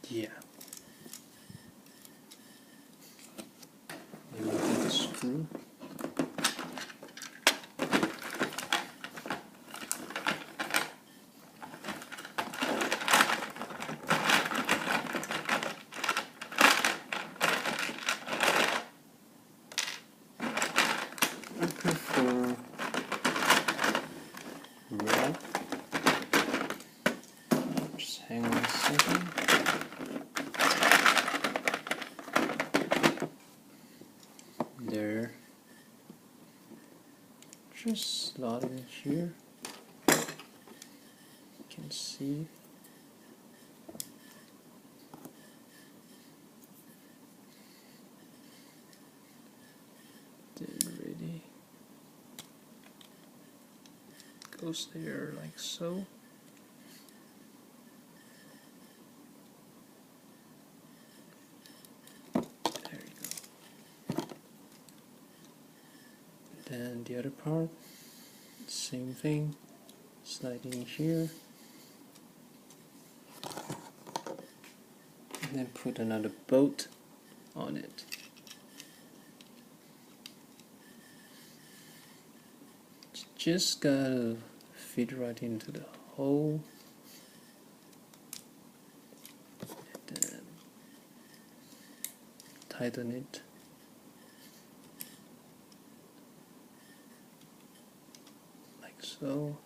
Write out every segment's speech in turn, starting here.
Yeah. Maybe get the screw. I prefer red. Just hang on a second. There. Just slot it in here. You can see. Then ready. Goes there like so. There you go. Then the other part, same thing. Slide in here. And then put another bolt on it. Just gotta fit right into the hole. And then tighten it. Like so.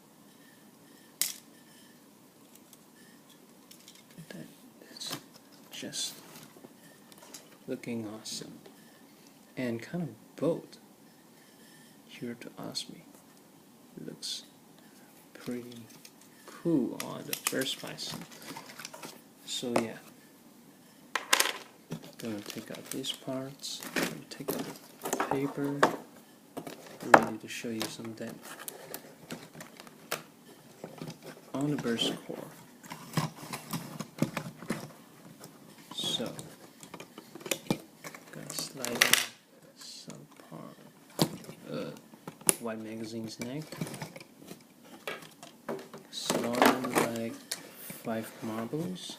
And then it's just looking awesome. And kind of bold. Here to ask me. Looks pretty cool on the first bison. So yeah, gonna take out these parts, gonna take out the paper, ready to show you something on the burst core. So, gonna slide in some part, white magazine's neck. Slot in like 5 marbles.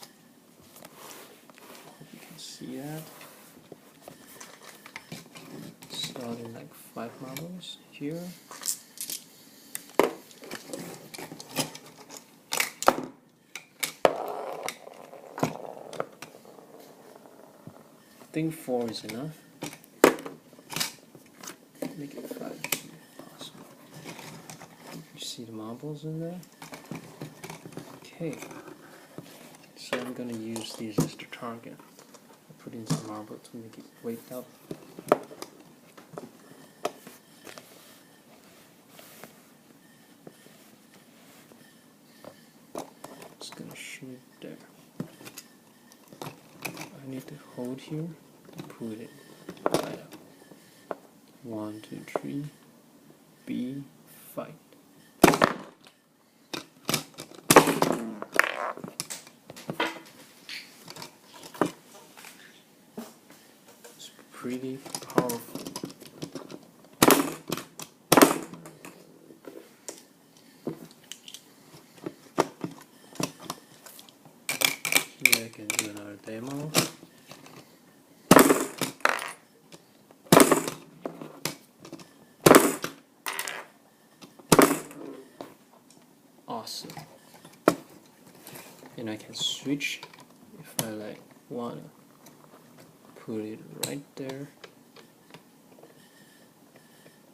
Hope you can see that. Slot in like 5 marbles here. I think 4 is enough. Make it 5 if possible. You see the marbles in there? Okay. So I'm gonna use these as the target. I put in some marble to make it wake up. Just gonna shoot there. I need to hold here to put it right up. 1, 2, 3. B, fight. It's pretty powerful. Here I can do another demo. Awesome. And I can switch if I like wanna put it right there.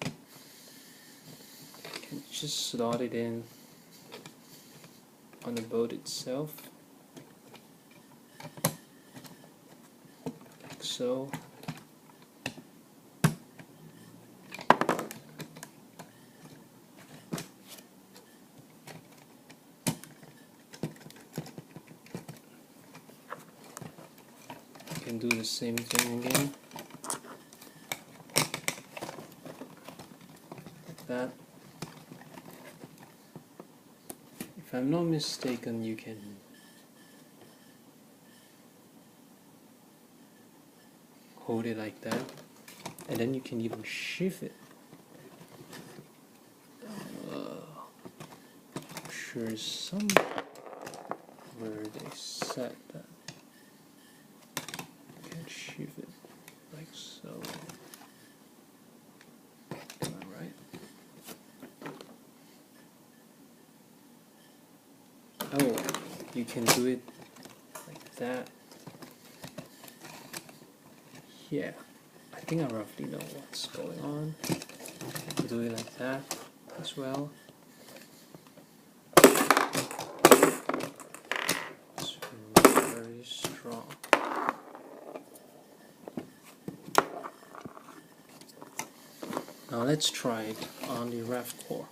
I can just slot it in on the boat itself, like so. Can do the same thing again, like that. If I'm not mistaken, you can hold it like that, and then you can even shift it. I'm sure somewhere they said that. and shift it like so. Am I right? Oh, you can do it like that. Yeah, I think I roughly know what's going on. You can do it like that as well. It's very strong. Now let's try it on the ref core.